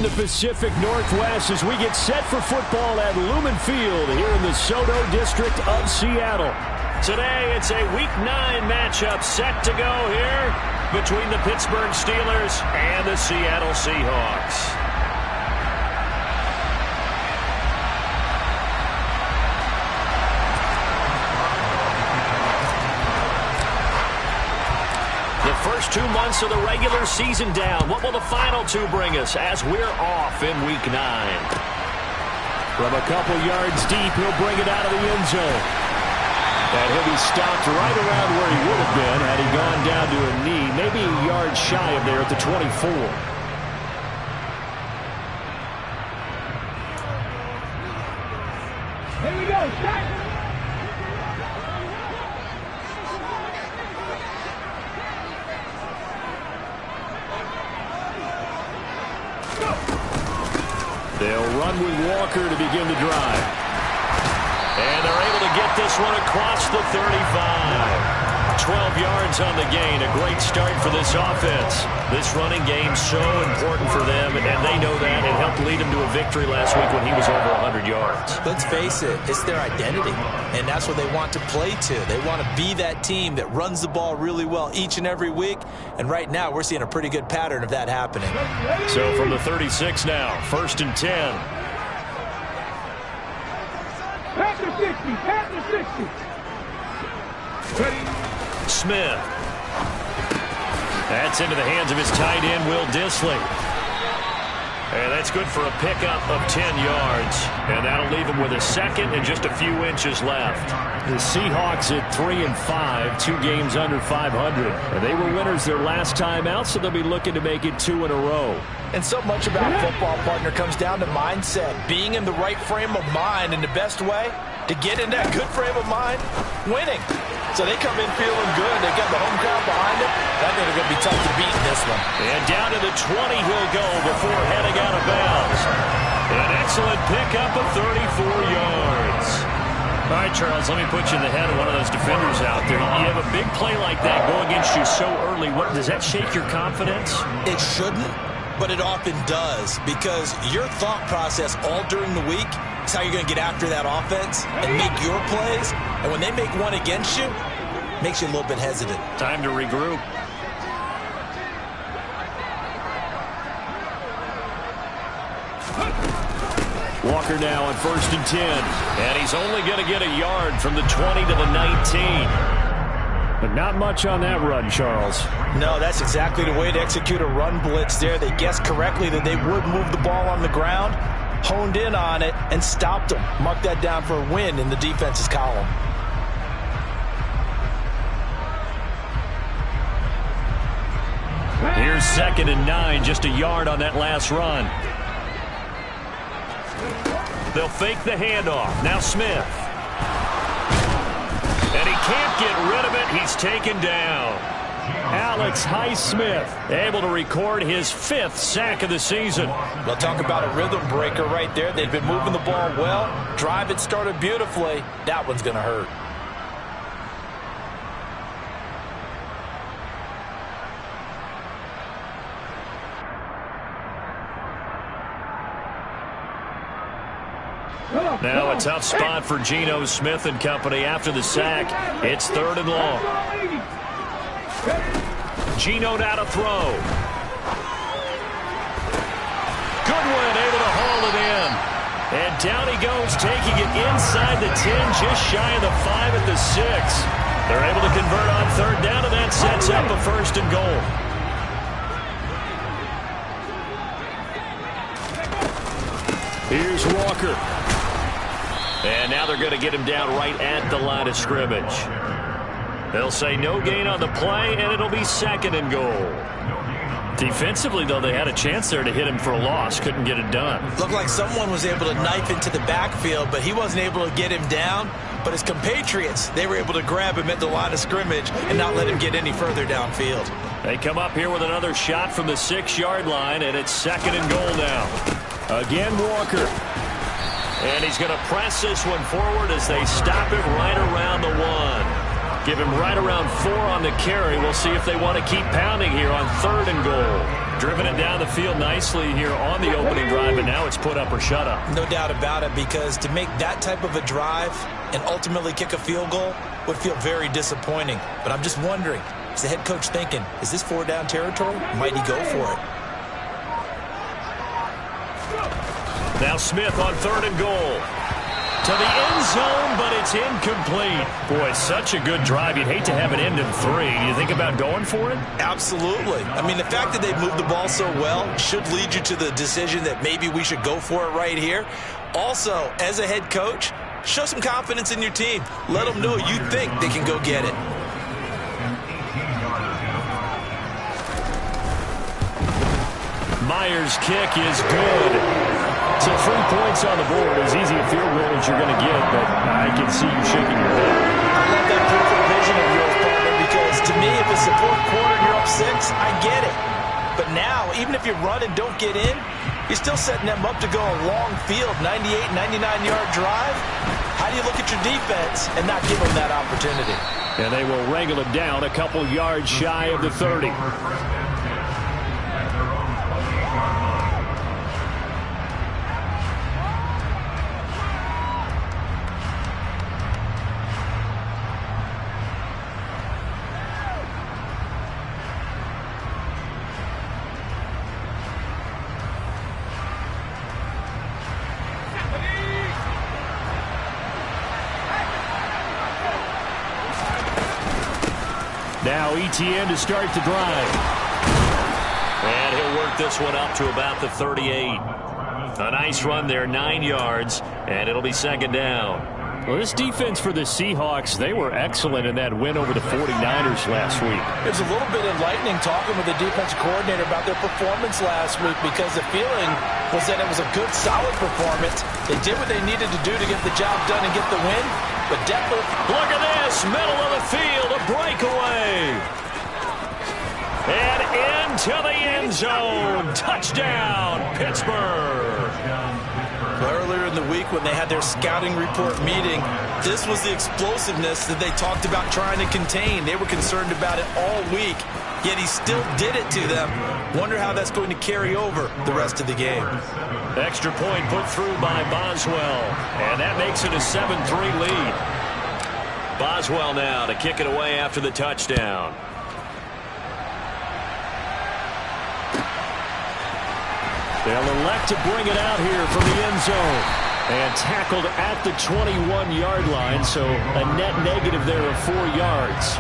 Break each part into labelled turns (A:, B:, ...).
A: in the Pacific Northwest as we get set for football at Lumen Field here in the Soto district of Seattle. Today, it's a Week 9 matchup set to go here between the Pittsburgh Steelers and the Seattle Seahawks. First 2 months of the regular season down. What will the final 2 bring us as we're off in Week 9? From a couple yards deep, he'll bring it out of the end zone. And he'll be stopped right around where he would have been had he gone down to a knee, maybe a yard shy of there at the 24.
B: Here we go, start.
A: They'll run with Walker to begin the drive. And they're able to get this one across the 35. 12 yards on the gain. A great start for this offense. This running game so important for them, and they know that. It helped lead them to a victory last week when he was over 100 yards.
C: Let's face it, it's their identity, and that's what they want to play to. They want to be that team that runs the ball really well each and every week, and right now we're seeing a pretty good pattern of that happening.
A: So from the 36 now, 1st and 10.
B: Past the 60, past the 60. Ready?
A: Smith. That's into the hands of his tight end, Will Dissly. And that's good for a pickup of 10 yards. And that'll leave him with a second and just a few inches left. The Seahawks at 3-5, 2 games under 500. And they were winners their last time out, so they'll be looking to make it 2 in a row.
C: And so much about football, partner, comes down to mindset. Being in the right frame of mind, and the best way to get in that good frame of mind, winning. So they come in feeling good. They got the home crowd behind them. I think they're going to be tough to beat in this one.
A: And down to the 20 he'll go before heading out of bounds. An excellent pickup of 34 yards. All right, Charles, let me put you in the head of one of those defenders out there. You have a big play like that go against you so early. What, does that shake your confidence?
C: It shouldn't, but it often does, because your thought process all during the week is how you're going to get after that offense and make your plays. And when they make one against you, makes you a little bit hesitant.
A: Time to regroup. Walker now on 1st and 10. And he's only going to get a yard from the 20 to the 19. But not much on that run, Charles.
C: No, that's exactly the way to execute a run blitz there. They guessed correctly that they would move the ball on the ground, honed in on it, and stopped them. Mark that down for a win in the defense's column.
A: Here's 2nd and 9, just a yard on that last run. They'll fake the handoff. Now Smith. And he can't get rid of it. He's taken down. Alex Highsmith able to record his 5th sack of the season.
C: Well, talk about a rhythm breaker right there. They've been moving the ball well. Drive it started beautifully. That one's going to hurt.
A: Now a tough spot for Geno Smith and company after the sack. It's 3rd and long. Geno now to throw. Goodwin able to haul it in. And down he goes, taking it inside the 10, just shy of the 5 at the 6. They're able to convert on 3rd down, and that sets up a 1st and goal. Here's Walker. And now they're going to get him down right at the line of scrimmage. They'll say no gain on the play, and it'll be 2nd and goal. Defensively, though, they had a chance there to hit him for a loss. Couldn't get it done.
C: Looked like someone was able to knife into the backfield, but he wasn't able to get him down. But his compatriots, they were able to grab him at the line of scrimmage and not let him get any further downfield.
A: They come up here with another shot from the 6-yard line, and it's 2nd and goal now. Again, Walker. And he's going to press this one forward as they stop it right around the 1. Give him right around 4 on the carry. We'll see if they want to keep pounding here on 3rd and goal. driven it down the field nicely here on the opening drive, and now it's put up or shut up.
C: No doubt about it, because to make that type of a drive and ultimately kick a field goal would feel very disappointing. But I'm just wondering, is the head coach thinking, is this 4-down territory? Might he go for it?
A: Now Smith on 3rd and goal. To the end zone, but it's incomplete. Boy, such a good drive. You'd hate to have it end in 3. Do you think about going for it?
C: Absolutely. I mean, the fact that they've moved the ball so well should lead you to the decision that maybe we should go for it right here. Also, as a head coach, show some confidence in your team. Let them know you think they can go get it.
A: Myers' kick is good. So 3 points on the board, as easy a field goal as you're going to get, but I can see you shaking your head.
C: I love that peripheral vision of yours, partner, because to me, if it's the 4th quarter and you're up 6, I get it. But now, even if you run and don't get in, you're still setting them up to go a long field, 98, 99-yard drive. How do you look at your defense and not give them that opportunity?
A: And they will wrangle it down a couple yards shy of the 30. Now ETN to start the drive. And he'll work this one up to about the 38. A nice run there, 9 yards, and it'll be 2nd down. Well, this defense for the Seahawks, they were excellent in that win over the 49ers last week.
C: It was a little bit enlightening talking with the defensive coordinator about their performance last week, because the feeling was that it was a good, solid performance. They did what they needed to do to get the job done and get the win. But definitely,
A: look at this, middle of the field, a breakaway. And into the end zone. Touchdown, Pittsburgh.
C: Earlier in the week when they had their scouting report meeting, this was the explosiveness that they talked about trying to contain. They were concerned about it all week, yet he still did it to them. Wonder how that's going to carry over the rest of the game.
A: Extra point put through by Boswell, and that makes it a 7-3 lead. Boswell now to kick it away after the touchdown. They'll elect to bring it out here from the end zone. And tackled at the 21-yard line, so a net negative there of 4 yards.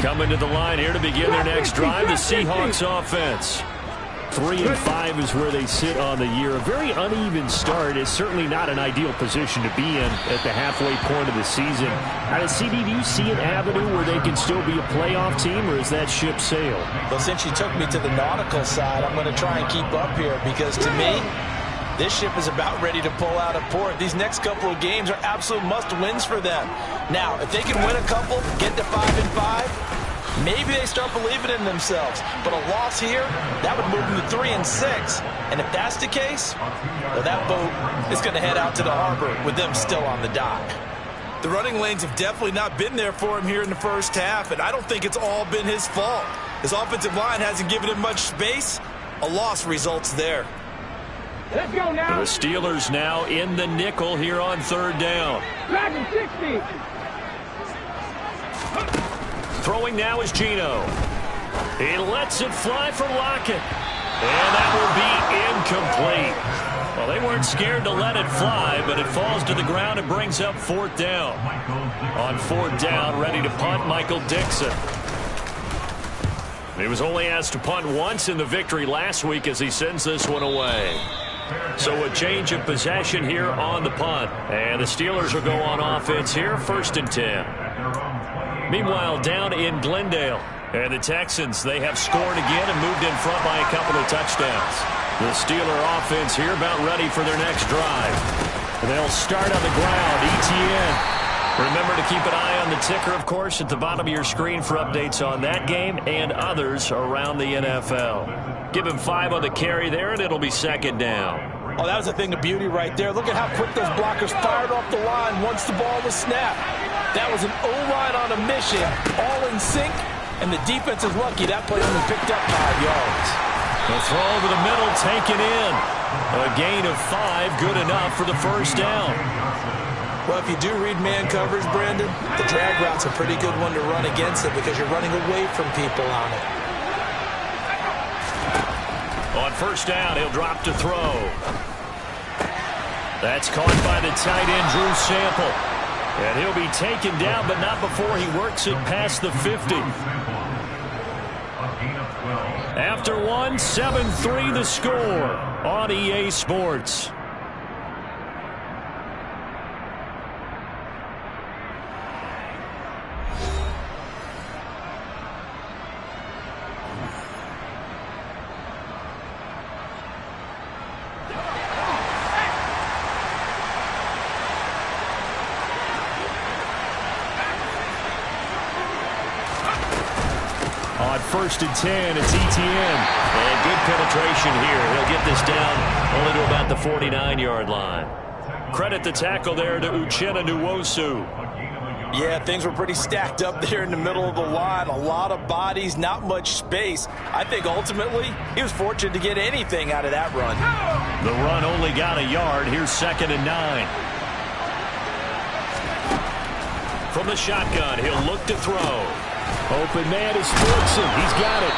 A: Coming to the line here to begin their next drive, the Seahawks offense. 3-5 is where they sit on the year. A very uneven start is certainly not an ideal position to be in at the halfway point of the season. CD, do you see an avenue where they can still be a playoff team, or is that ship sailed?
C: Well, since you took me to the nautical side, I'm going to try and keep up here, because to me, this ship is about ready to pull out of port. These next couple of games are absolute must-wins for them. Now, if they can win a couple, get to 5-5, maybe they start believing in themselves. But a loss here, that would move them to 3-6. And if that's the case, well, that boat is going to head out to the harbor with them still on the dock. The running lanes have definitely not been there for him here in the first half, and I don't think it's all been his fault. His offensive line hasn't given him much space. A loss results there.
B: Let's go now.
A: The Steelers now in the nickel here on 3rd down.
B: Back in 60.
A: Throwing now is Geno. He lets it fly for Lockett. And that will be incomplete. Well, they weren't scared to let it fly, but it falls to the ground and brings up 4th down. On 4th down, ready to punt, Michael Dixon. He was only asked to punt once in the victory last week as he sends this one away. So a change of possession here on the punt. And the Steelers will go on offense here, 1st and 10. Meanwhile, down in Glendale, and the Texans, they have scored again and moved in front by a couple of touchdowns. The Steeler offense here about ready for their next drive. They'll start on the ground. ETN. Remember to keep an eye on the ticker, of course, at the bottom of your screen for updates on that game and others around the NFL. Give him 5 on the carry there, and it'll be 2nd down.
C: Oh, that was a thing of beauty right there. Look at how quick those blockers fired off the line once the ball was snapped. That was an O-line on a mission, all in sync, and the defense is lucky that play only picked up 5 yards.
A: The throw over the middle, taken in. A gain of 5, good enough for the first down.
C: Well, if you do read man coverage, Brandon, the drag route's a pretty good one to run against it because you're running away from people on it.
A: On first down, he'll drop to throw. That's caught by the tight end, Drew Sample. And he'll be taken down, but not before he works it past the 50. After 1, 7-3 the score on EA Sports. First and 10, it's ETN. And good penetration here. He'll get this down only to about the 49-yard line. Credit the tackle there to Uchenna Nwosu.
C: Yeah, things were pretty stacked up there in the middle of the line. A lot of bodies, not much space. I think ultimately he was fortunate to get anything out of that run.
A: The run only got a yard. Here's 2nd and 9. From the shotgun, he'll look to throw. Open man is Fortson. He's got it.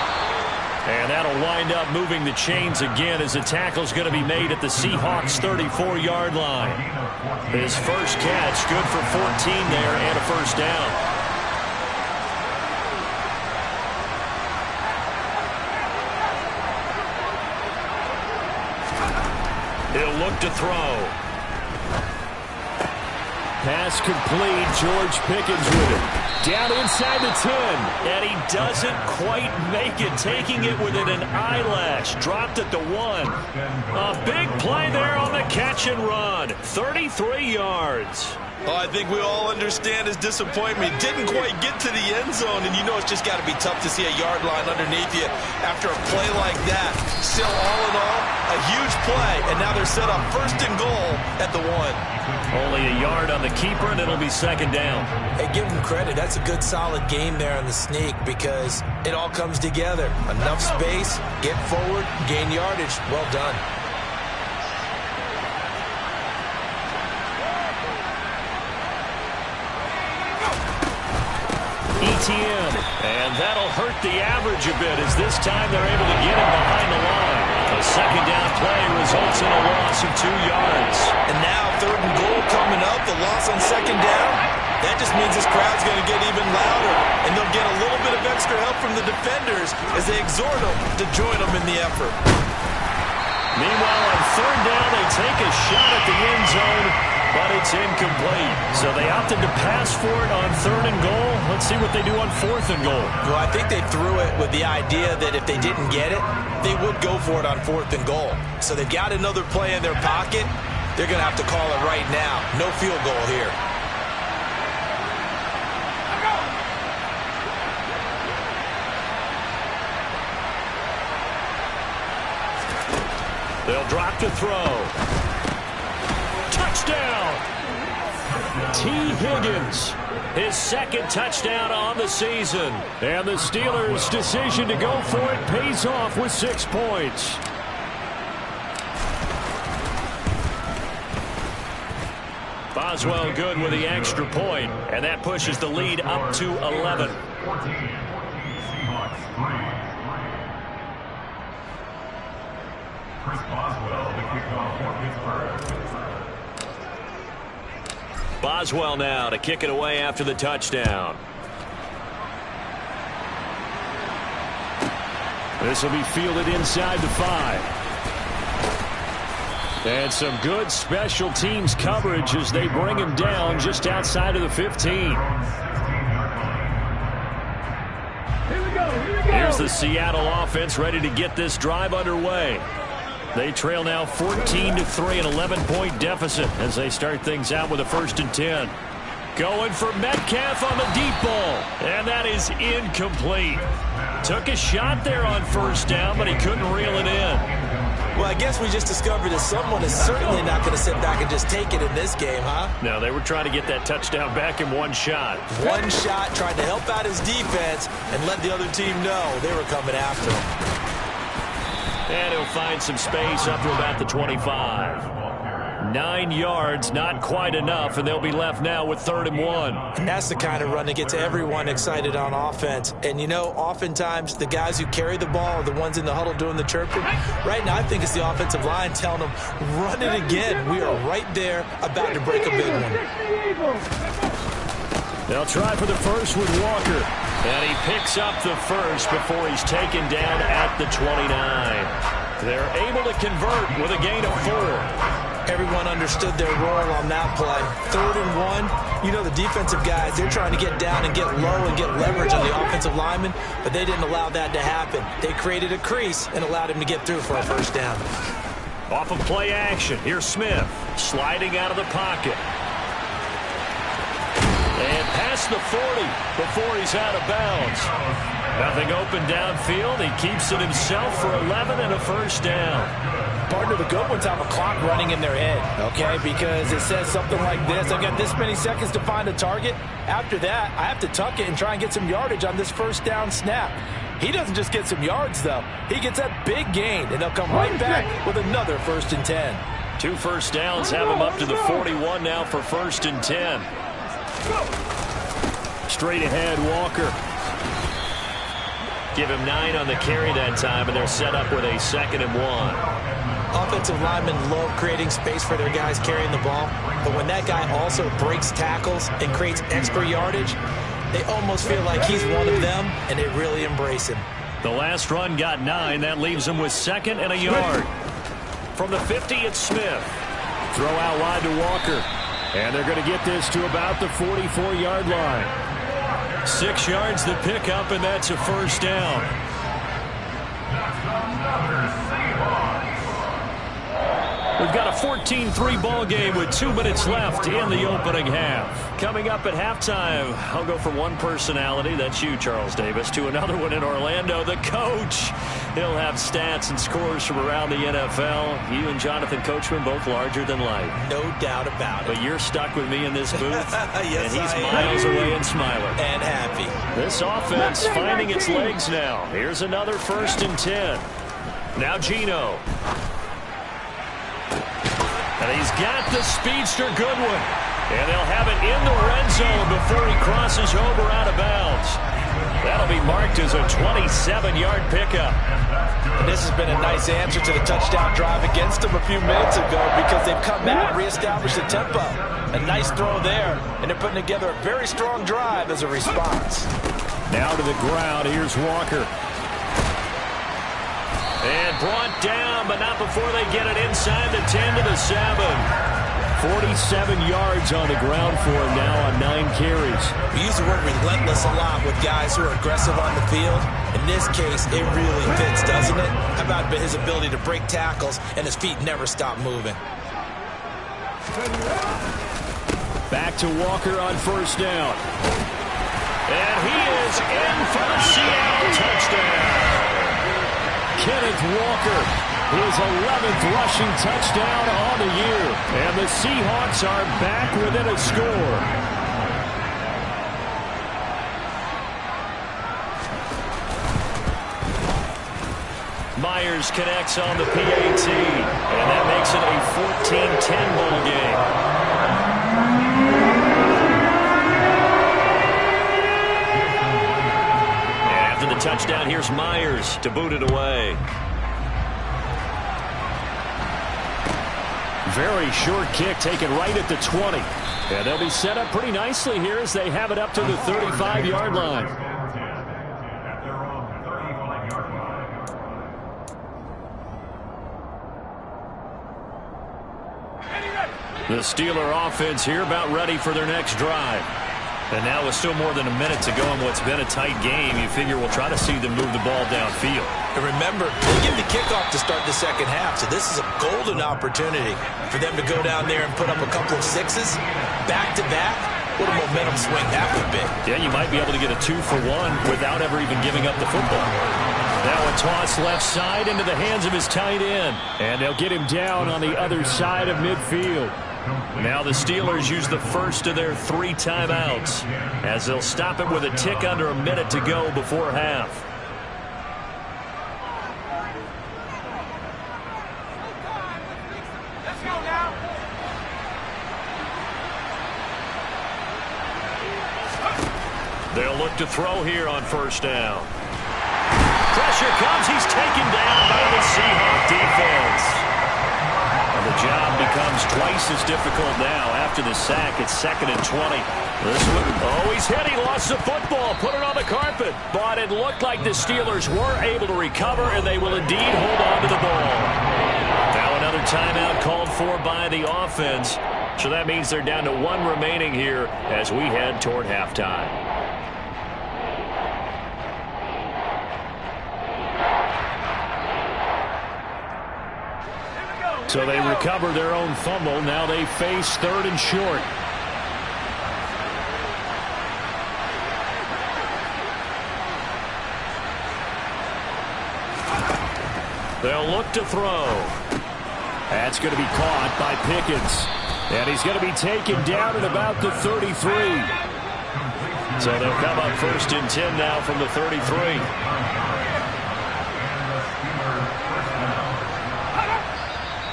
A: And that'll wind up moving the chains again as the tackle's going to be made at the Seahawks 34-yard line. His first catch, good for 14 there and a first down. He'll look to throw. Pass complete. George Pickens with it. Down inside the 10. And he doesn't quite make it. Taking it within an eyelash. Dropped at the 1. A big play there on the catch and run. 33 yards.
C: Oh, I think we all understand his disappointment. Didn't quite get to the end zone, and you know it's just got to be tough to see a yard line underneath you after a play like that. Still, all in all, a huge play, and now they're set up 1st and goal at the 1.
A: Only a yard on the keeper, and it'll be 2nd down.
C: Hey, give him credit. That's a good, solid game there on the sneak because it all comes together. Enough space, get forward, gain yardage. Well done.
A: ETN, and that'll hurt the average a bit as this time they're able to get him behind the line. A 2nd down play results in a loss of 2 yards.
C: And now 3rd and goal coming up, the loss on 2nd down. That just means this crowd's going to get even louder, and they'll get a little bit of extra help from the defenders as they exhort them to join them in the effort.
A: Meanwhile, on 3rd down, they take a shot at the end zone, but it's incomplete. So they opted to pass for it on 3rd and goal. Let's see what they do on 4th and goal.
C: Well, I think they threw it with the idea that if they didn't get it, they would go for it on 4th and goal. So they've got another play in their pocket. They're going to have to call it right now. No field goal here.
A: They'll drop to throw. Touchdown! T. Higgins, his 2nd touchdown on the season. And the Steelers' decision to go for it pays off with 6 points. Boswell good with the extra point, and that pushes the lead up to 11. Boswell now to kick it away after the touchdown. This will be fielded inside the 5. And some good special teams coverage as they bring him down just outside of the 15.
B: Here we go.
A: Here's the Seattle offense ready to get this drive underway. They trail now 14-3, an 11-point deficit as they start things out with a 1st and 10. Going for Metcalf on the deep ball, and that is incomplete. Took a shot there on 1st down, but he couldn't reel it in.
C: Well, I guess we just discovered that someone is certainly not going to sit back and just take it in this game, huh?
A: No, they were trying to get that touchdown back in one shot.
C: One shot, tried to help out his defense and let the other team know they were coming after him.
A: And he'll find some space up to about the 25. 9 yards, not quite enough, and they'll be left now with 3rd and 1.
C: And that's the kind of run that gets everyone excited on offense. And, you know, oftentimes the guys who carry the ball are the ones in the huddle doing the chirping. Right now, I think it's the offensive line telling them, run it again. We are right there about to break a big one.
A: They'll try for the first with Walker. And he picks up the first before he's taken down at the 29. They're able to convert with a gain of 4.
C: Everyone understood their role on that play. 3rd and 1. You know, the defensive guys, they're trying to get down and get low and get leverage on the offensive lineman, but they didn't allow that to happen. They created a crease and allowed him to get through for a first down.
A: Off of play action, here's Smith sliding out of the pocket. And past the 40 before he's out of bounds. Nothing open downfield. He keeps it himself for 11 and a first down.
D: Partner, the good ones have a clock running in their head, okay? Because it says something like this. I've got this many seconds to find a target. After that, I have to tuck it and try and get some yardage on this first down snap. He doesn't just get some yards, though. He gets that big gain, and they'll come right back with another 1st and 10.
A: 2 first downs have him up to the 41 now for 1st and 10. Straight ahead, Walker. Give him 9 on the carry that time, and they're set up with a 2nd and 1.
C: Offensive linemen love creating space for their guys carrying the ball, but when that guy also breaks tackles and creates extra yardage, they almost feel like he's one of them, and they really embrace him.
A: The last run got 9. That leaves him with 2nd and a yard. From the 50, it's Smith. Throw out wide to Walker. And they're going to get this to about the 44-yard line. 6 yards the pickup, and that's a first down. We've got a 14-3 ball game with 2 minutes left in the opening half. Coming up at halftime, I'll go from one personality, that's you, Charles Davis, to another one in Orlando, the coach. He'll have stats and scores from around the NFL. You and Jonathan Coachman both larger than life.
C: No doubt about it.
A: But you're stuck with me in this booth,
C: yes,
A: and he's miles away and smiling.
C: And happy.
A: This offense finding its legs now. Here's another 1st and 10. Now Gino. And he's got the speedster Goodwin. And they'll have it in the red zone before he crosses over out of bounds. That'll be marked as a 27-yard pickup.
D: And this has been a nice answer to the touchdown drive against them a few minutes ago because they've come back and reestablished the tempo. A nice throw there, and they're putting together a very strong drive as a response.
A: Now to the ground. Here's Walker. And brought down, but not before they get it inside the 10 to the 7. 47 yards on the ground for him now on 9 carries.
C: We use the word relentless a lot with guys who are aggressive on the field. In this case, it really fits, doesn't it? How about his ability to break tackles and his feet never stop moving?
A: Back to Walker on first down. And he is in for the Seattle touchdown. Kenneth Walker, his 11th rushing touchdown on the year. And the Seahawks are back within a score. Myers connects on the PAT. And that makes it a 14-10 ball game. The touchdown, here's Myers to boot it away. Very short kick taken right at the 20. And they'll be set up pretty nicely here as they have it up to the 35-yard line. The Steeler offense here about ready for their next drive. And now with still more than a minute to go in what's been a tight game, you figure we'll try to see them move the ball downfield.
C: And remember, they give the kickoff to start the second half, so this is a golden opportunity for them to go down there and put up a couple of sixes back-to-back. What a momentum swing that would be.
A: Yeah, you might be able to get a 2-for-1 without ever even giving up the football. Now a toss left side into the hands of his tight end. And they'll get him down on the other side of midfield. Now the Steelers use the first of their 3 timeouts as they'll stop it with a tick under a minute to go before half. They'll look to throw here on first down. Pressure comes. He's taken down by the Seahawks defense. And the job becomes twice as difficult now after the sack. It's 2nd and 20. This one, oh, he's hit. He lost the football. Put it on the carpet. But it looked like the Steelers were able to recover, and they will indeed hold on to the ball. Now another timeout called for by the offense. So that means they're down to 1 remaining here as we head toward halftime. So they recover their own fumble. Now they face 3rd and short. They'll look to throw. That's going to be caught by Pickens. And he's going to be taken down at about the 33. So they'll come up 1st and 10 now from the 33.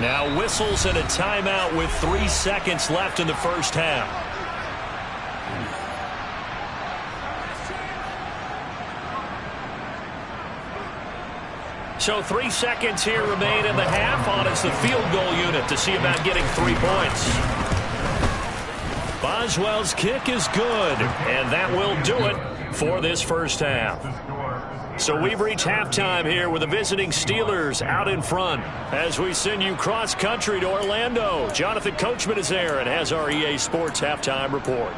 A: Now whistles and a timeout with 3 seconds left in the first half. So 3 seconds here remain in the half. On it's the field goal unit to see about getting 3 points. Boswell's kick is good, and that will do it for this first half. So we've reached halftime here with the visiting Steelers out in front. As we send you cross-country to Orlando, Jonathan Coachman is there and has our EA Sports halftime report.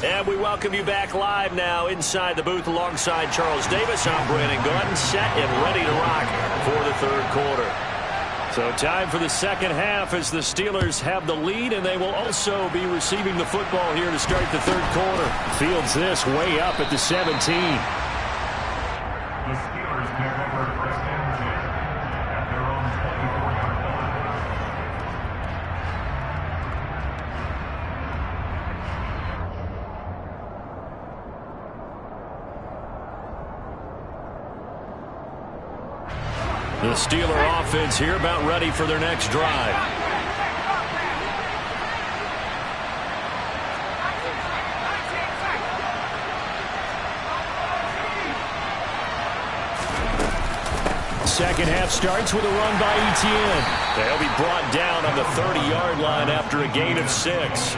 A: And we welcome you back live now inside the booth alongside Charles Davis. I'm Brandon Gordon, set and ready to rock for the 3rd quarter. So time for the second half as the Steelers have the lead, and they will also be receiving the football here to start the 3rd quarter. Fields this way up at the 17.
B: The Steelers take over 1st and 10 at their own 24-yard
A: The Steeler offense here about ready for their next drive. Second half starts with a run by Etienne. They'll be brought down on the 30-yard line after a gain of 6.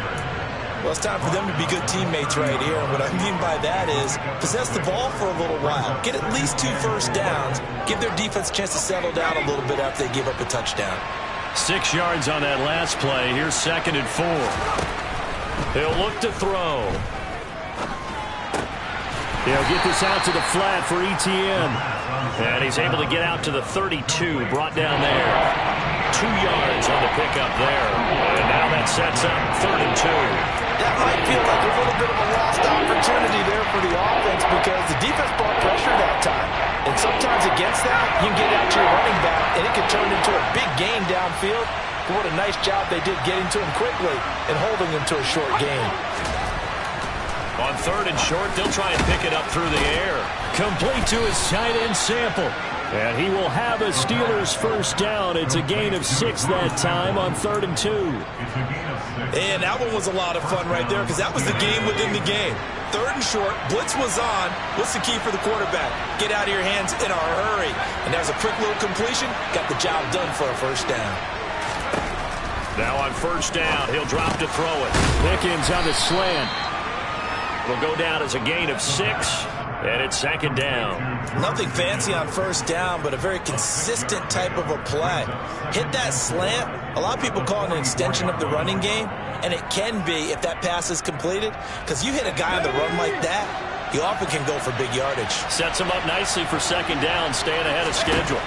C: Well, it's time for them to be good teammates right here. And what I mean by that is possess the ball for a little while. Get at least 2 first downs. Give their defense a chance to settle down a little bit after they give up a touchdown.
A: 6 yards on that last play. Here's 2nd and 4. He'll look to throw. He'll get this out to the flat for Etienne. And he's able to get out to the 32. Brought down there. 2 yards on the pickup there. And now that sets up 3rd and 2.
C: That might feel like a little bit of a lost opportunity there for the offense because the defense brought pressure that time. And sometimes against that, you can get out to your running back, and it can turn into a big gain downfield. But what a nice job they did getting to him quickly and holding him to a short gain.
A: On 3rd and short, they'll try and pick it up through the air. Complete to his tight end Sample. And he will have a Steelers first down. It's a gain of 6 that time on 3rd and 2.
C: And that one was a lot of fun right there because that was the game within the game. 3rd and short, blitz was on. What's the key for the quarterback? Get out of your hands in a hurry. And there's a quick little completion. Got the job done for a first down.
A: Now on first down, he'll drop to throw it. Pickens on the slant. Will go down as a gain of 6. And it's 2nd down.
C: Nothing fancy on first down, but a very consistent type of a play. Hit that slant. A lot of people call it an extension of the running game, and it can be if that pass is completed, because you hit a guy on the run like that, you often can go for big yardage.
A: Sets him up nicely for 2nd down, staying ahead of schedule.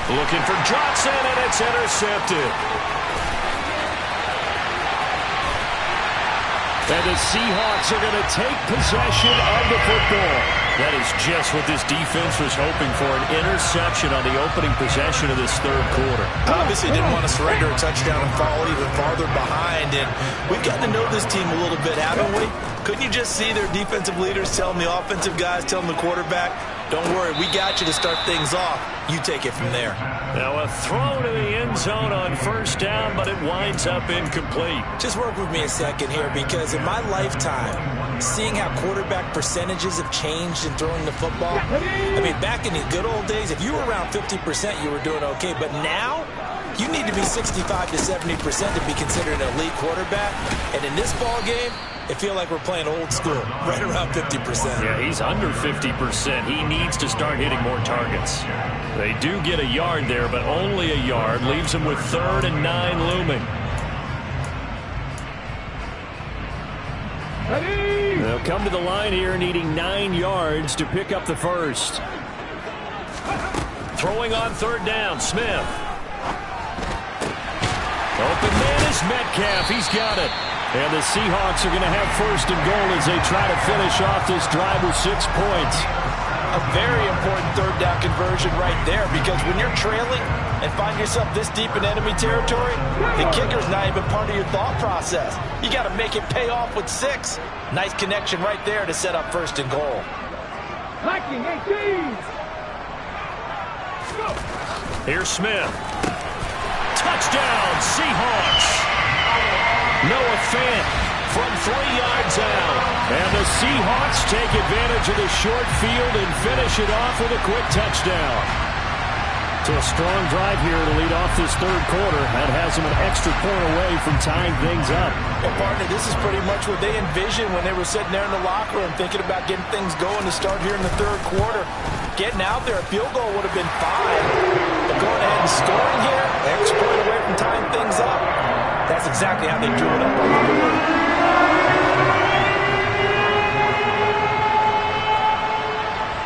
A: Looking for Johnson, and it's intercepted. And the Seahawks are going to take possession of the football. That is just what this defense was hoping for, an interception on the opening possession of this third quarter.
C: Obviously didn't want to surrender a touchdown and fall even farther behind. And we've gotten to know this team a little bit, haven't we? Couldn't you just see their defensive leaders telling the offensive guys, telling the quarterback, don't worry, we got you to start things off. You take it from there.
A: Now a throw to the end zone on first down, but it winds up incomplete.
D: Just work with me a second here, because in my lifetime, seeing how quarterback percentages have changed in throwing the football, I mean, back in the good old days, if you were around 50%, you were doing okay. But now, you need to be 65 to 70% to be considered an elite quarterback. And in this ball game, it feels like we're playing old school, right around 50%.
A: Yeah, he's under 50%. He needs to start hitting more targets. They do get a yard there, but only a yard. Leaves him with 3rd and 9 looming. They'll come to the line here needing 9 yards to pick up the first. Throwing on 3rd down, Smith. Open man is Metcalf. He's got it. And the Seahawks are going to have 1st and goal as they try to finish off this drive with 6 points.
C: A very important 3rd down conversion right there, because when you're trailing and find yourself this deep in enemy territory, the kicker's not even part of your thought process. You got to make it pay off with 6. Nice connection right there to set up 1st and goal.
A: Here's Smith. Touchdown, Seahawks. Noah Fant from 3 yards out. And the Seahawks take advantage of the short field and finish it off with a quick touchdown. So a strong drive here to lead off this third quarter. That has them an extra point away from tying things up.
C: Well, partner, this is pretty much what they envisioned when they were sitting there in the locker room thinking about getting things going to start here in the third quarter. Getting out there, a field goal would have been fine. But going ahead and scoring here, extra point away from tying things up. That's exactly how they drew it up on the board.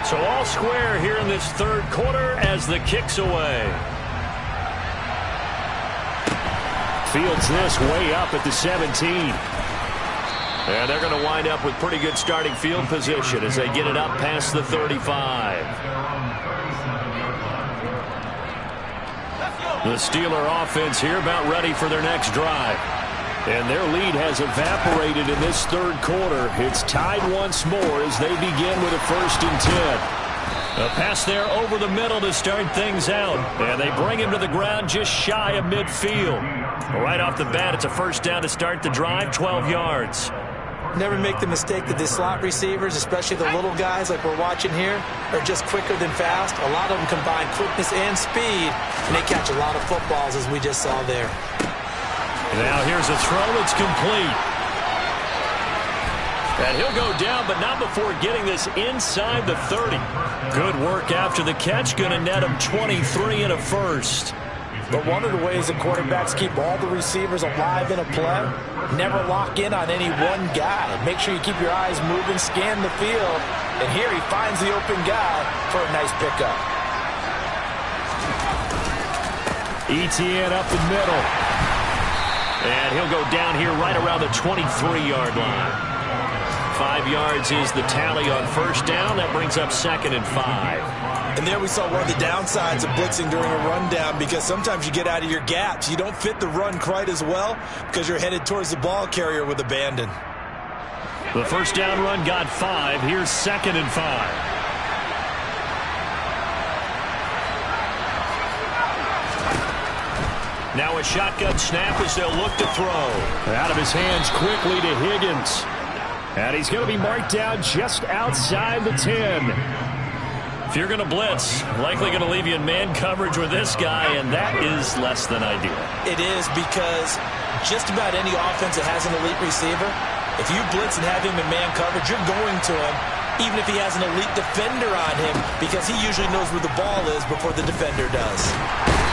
A: So all square here in this third quarter as the kick's away. Fields this way up at the 17. And they're going to wind up with pretty good starting field position as they get it up past the 35. The Steeler offense here about ready for their next drive. And their lead has evaporated in this third quarter. It's tied once more as they begin with a 1st and 10. A pass there over the middle to start things out. And they bring him to the ground just shy of midfield. Right off the bat, it's a 1st down to start the drive, 12 yards.
C: Never make the mistake that the slot receivers, especially the little guys like we're watching here, are just quicker than fast. A lot of them combine quickness and speed, and they catch a lot of footballs, as we just saw there.
A: Now here's a throw. It's complete. And he'll go down, but not before getting this inside the 30. Good work after the catch. Going to net him 23 and a 1st.
C: But one of the ways that quarterbacks keep all the receivers alive in a play, never lock in on any one guy. Make sure you keep your eyes moving, scan the field, and here he finds the open guy for a nice pickup.
A: Etienne up the middle. And he'll go down here right around the 23-yard line. 5 yards is the tally on 1st down. That brings up 2nd and 5.
C: And there we saw one of the downsides of blitzing during a rundown, because sometimes you get out of your gaps. You don't fit the run quite as well because you're headed towards the ball carrier with abandon.
A: The 1st down run got 5. Here's 2nd and 5. Now a shotgun snap as they'll look to throw. Out of his hands quickly to Higgins. And he's going to be marked down just outside the 10. If you're going to blitz, likely going to leave you in man coverage with this guy, and that is less than ideal.
C: It is, because just about any offense that has an elite receiver, if you blitz and have him in man coverage, you're going to him, even if he has an elite defender on him, because he usually knows where the ball is before the defender does.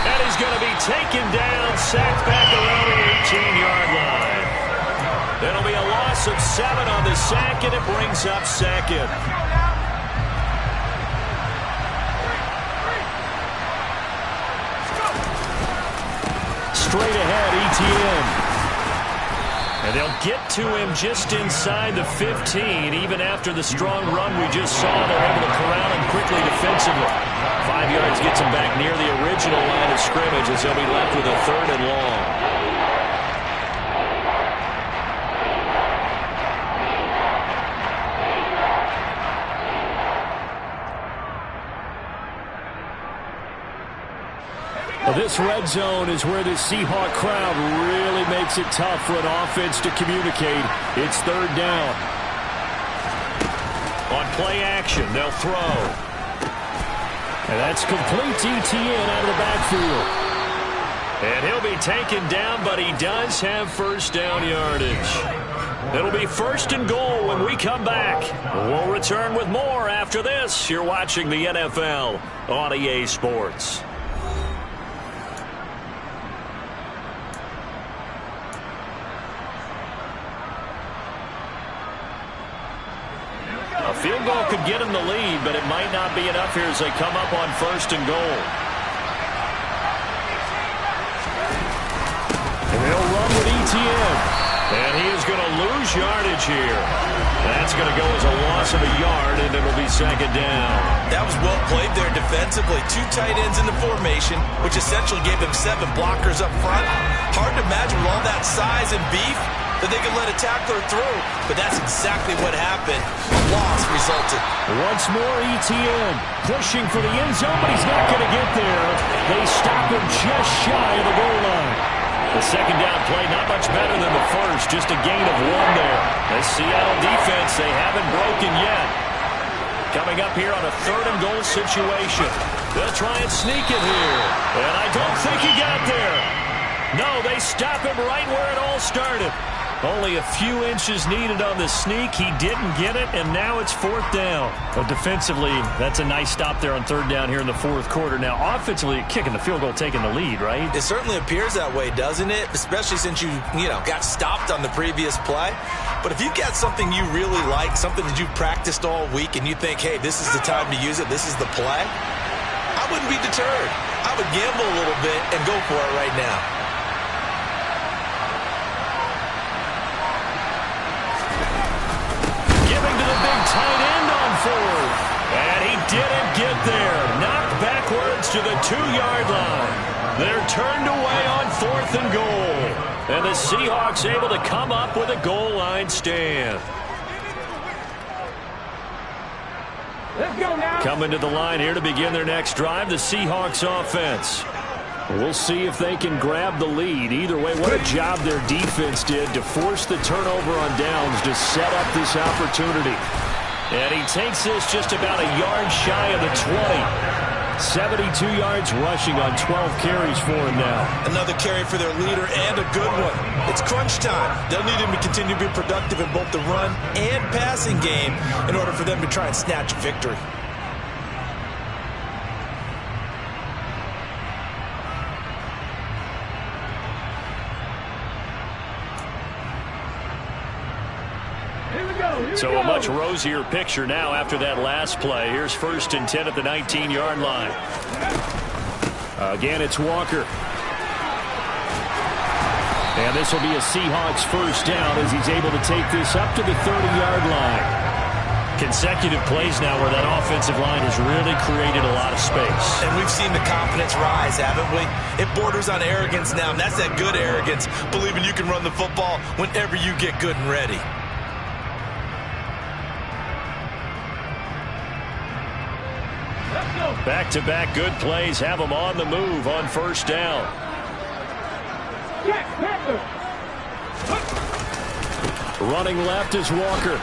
A: And he's going to be taken down, sacked back around the 18-yard line. That'll be a loss of 7 on the sack, and it brings up 2nd. straight ahead, ETN. And they'll get to him just inside the 15. Even after the strong run we just saw, they're able to corral him quickly defensively. 5 yards gets him back near the original line of scrimmage as they'll be left with a 3rd and long. Well, this red zone is where the Seahawk crowd really makes it tough for an offense to communicate. It's 3rd down. On play action, they'll throw. And that's complete to ETN out of the backfield. And he'll be taken down, but he does have 1st down yardage. It'll be 1st and goal when we come back. We'll return with more after this. You're watching the NFL on EA Sports. A field goal could get him the lead, but it might not be enough here as they come up on 1st and goal. And they'll run with ETN. And he is going to lose yardage here. That's going to go as a loss of a yard, and it'll be 2nd down.
C: That was well played there defensively. 2 tight ends in the formation, which essentially gave them 7 blockers up front. Hard to imagine with all that size and beef that they could let a tackler through, but that's exactly what happened. A loss resulted.
A: Once more, ETN pushing for the end zone, but he's not going to get there. They stop him just shy of the goal line. The 2nd down play, not much better than the first, just a gain of 1 there. The Seattle defense, they haven't broken yet. Coming up here on a 3rd and goal situation. They'll try and sneak it here, and I don't think he got there. No, they stop him right where it all started. Only a few inches needed on the sneak. He didn't get it, and now it's 4th down. But defensively, that's a nice stop there on 3rd down here in the 4th quarter. Now, offensively, kicking the field goal, taking the lead, right?
C: It certainly appears that way, doesn't it? Especially since you got stopped on the previous play. But if you've got something you really like, something that you've practiced all week, and you think, hey, this is the time to use it, this is the play, I wouldn't be deterred. I would gamble a little bit and go for it right now.
A: Tight end on 4th. And he didn't get there. Knocked backwards to the 2-yard line. They're turned away on 4th and goal. And the Seahawks able to come up with a goal line stand.
E: Let's go now.
A: Coming to the line here to begin their next drive, the Seahawks offense. We'll see if they can grab the lead. Either way, what a job their defense did to force the turnover on downs to set up this opportunity. And he takes this just about a yard shy of the 20. 72 yards rushing on 12 carries for him now.
C: Another carry for their leader and a good one. It's crunch time. They'll need him to continue to be productive in both the run and passing game in order for them to try and snatch victory.
A: So a much rosier picture now after that last play. Here's 1st and 10 at the 19-yard line. Again, it's Walker. And this will be a Seahawks 1st down as he's able to take this up to the 30-yard line. Consecutive plays now where that offensive line has really created a lot of space.
C: And we've seen the confidence rise, haven't we? It borders on arrogance now, and that's that good arrogance, believing you can run the football whenever you get good and ready.
A: Back-to-back good plays have them on the move on 1st down. Running left is Walker.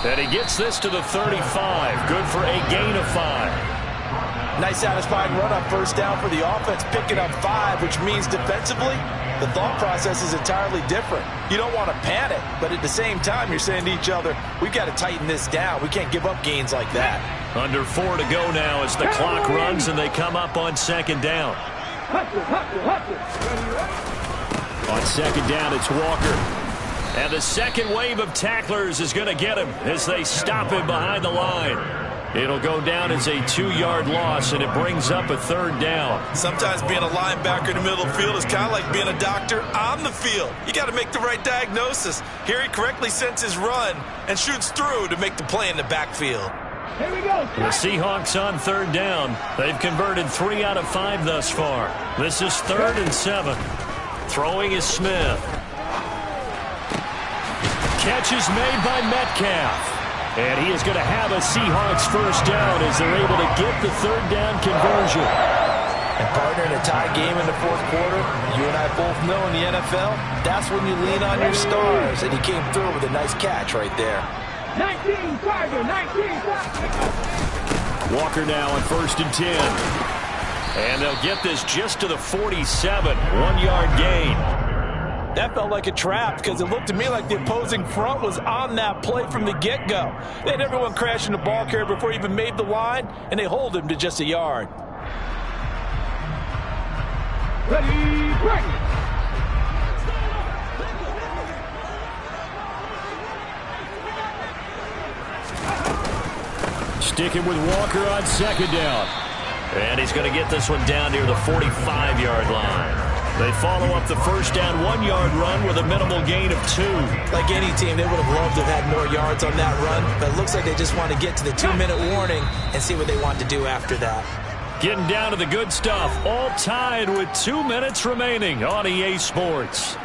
A: And he gets this to the 35. Good for a gain of 5.
C: Nice satisfying run on 1st down for the offense, picking up 5, which means defensively, the thought process is entirely different. You don't want to panic, but at the same time, you're saying to each other, we've got to tighten this down. We can't give up gains like that.
A: Under 4 to go now as the clock runs and they come up on 2nd down. On 2nd down, it's Walker. And the second wave of tacklers is going to get him as they stop him behind the line. It'll go down as a 2-yard loss, and it brings up a 3rd down.
C: Sometimes being a linebacker in the middle of the field is kind of like being a doctor on the field. You got to make the right diagnosis. Here he correctly sends his run and shoots through to make the play in the backfield.
E: Here we go.
A: The Seahawks on 3rd down. They've converted 3 out of 5 thus far. This is 3rd and 7. Throwing is Smith. Catch is made by Metcalf. And he is going to have a Seahawks 1st down as they're able to get the 3rd down conversion.
D: And partner, in a tie game in the 4th quarter, you and I both know in the NFL, that's when you lean on your stars. And he came through with a nice catch right there.
E: 19 Tiger, 19 Tiger.
A: Walker now on 1st and 10. And they'll get this just to the 47. 1-yard gain.
D: That felt like a trap because it looked to me like the opposing front was on that play from the get-go. They had everyone crashing the ball carrier before he even made the line, and they hold him to just a yard.
E: Ready, break.
A: Sticking with Walker on 2nd down. And he's going to get this one down near the 45-yard line. They follow up the 1st down 1-yard run with a minimal gain of 2.
D: Like any team, they would have loved to have had more yards on that run, but it looks like they just want to get to the 2-minute warning and see what they want to do after that.
A: Getting down to the good stuff, all tied with 2 minutes remaining on EA Sports.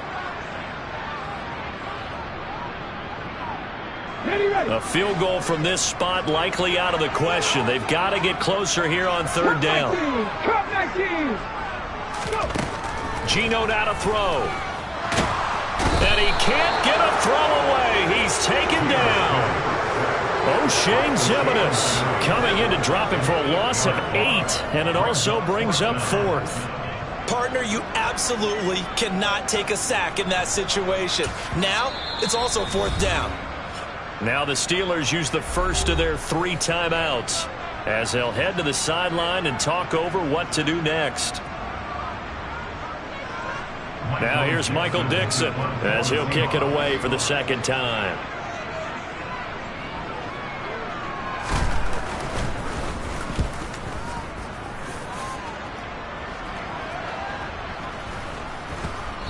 A: A field goal from this spot likely out of the question. They've got to get closer here on 3rd down.
E: Cup 19. Go.
A: Geno now to throw. And he can't get a throw away. He's taken down. O'Shane Ximines coming in to drop him for a loss of 8. And it also brings up 4th.
C: Partner, you absolutely cannot take a sack in that situation. Now, it's also 4th down.
A: Now the Steelers use the 1st of their 3 timeouts as they'll head to the sideline and talk over what to do next. Now here's Michael Dixon as he'll kick it away for the 2nd time.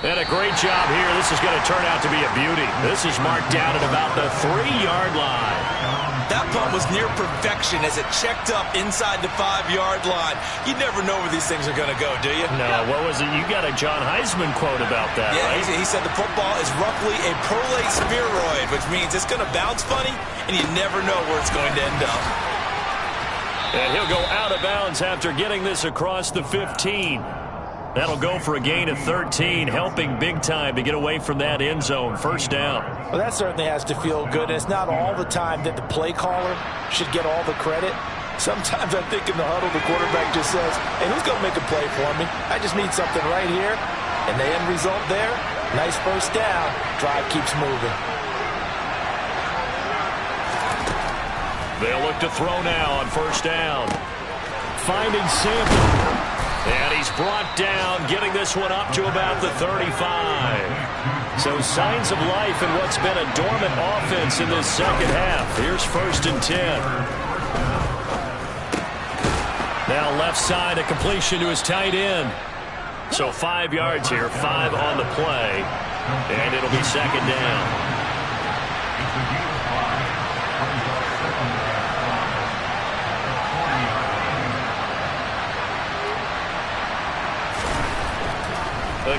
A: And a great job here. This is going to turn out to be a beauty. This is marked down at about the 3-yard line.
C: That punt was near perfection as it checked up inside the 5-yard line. You never know where these things are going to go, do you?
A: No, what was it? You got a John Heisman quote about that,
C: yeah,
A: right?
C: He said the football is roughly a prolate spheroid, which means it's going to bounce funny, and you never know where it's going to end up.
A: And he'll go out of bounds after getting this across the 15. That'll go for a gain of 13, helping big time to get away from that end zone. 1st down.
D: Well, that certainly has to feel good. And it's not all the time that the play caller should get all the credit. Sometimes I think in the huddle, the quarterback just says, hey, who's going to make a play for me? I just need something right here. And the end result there, nice 1st down. Drive keeps moving.
A: They'll look to throw now on 1st down. Finding Sample. And he's brought down, getting this one up to about the 35. So signs of life in what's been a dormant offense in this 2nd half. Here's 1st and 10. Now left side, a completion to his tight end. So 5 yards here, 5 on the play. And it'll be 2nd down.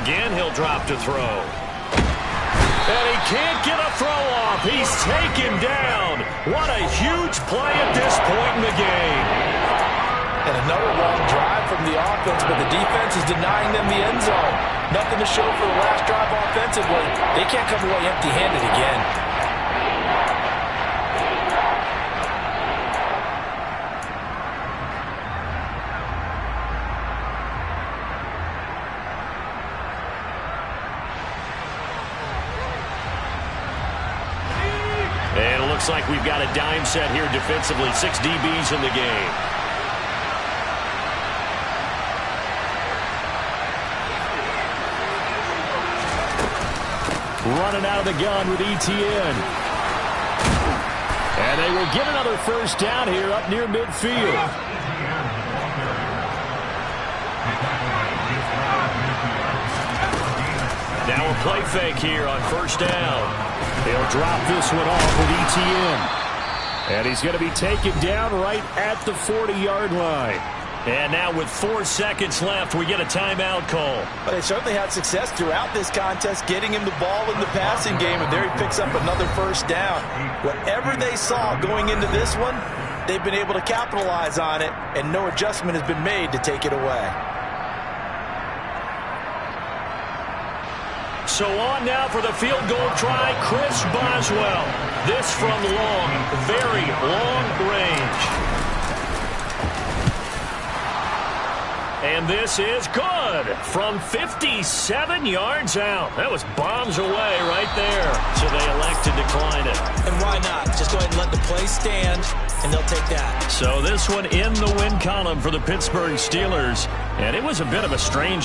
A: Again, he'll drop to throw. And he can't get a throw off. He's taken down. What a huge play at this point in the game.
D: And another long drive from the offense, but the defense is denying them the end zone. Nothing to show for the last drive offensively. They can't come away empty-handed again.
A: And it looks like we've got a dime set here defensively. 6 DBs in the game. Running out of the gun with ETN. And they will get another first down here up near midfield. Now a play fake here on first down. They'll drop this one off with ETN. And he's going to be taken down right at the 40-yard line. And now with 4 seconds left, we get a timeout call.
C: But they certainly had success throughout this contest getting him the ball in the passing game, and there he picks up another first down. Whatever they saw going into this one, they've been able to capitalize on it, and no adjustment has been made to take it away.
A: So on now for the field goal try, Chris Boswell. This from long, very long range. And this is good from 57 yards out. That was bombs away right there. So they elect to decline it.
D: And why not? Just go ahead and let the play stand, and they'll take that.
A: So this one in the win column for the Pittsburgh Steelers. And it was a bit of a strange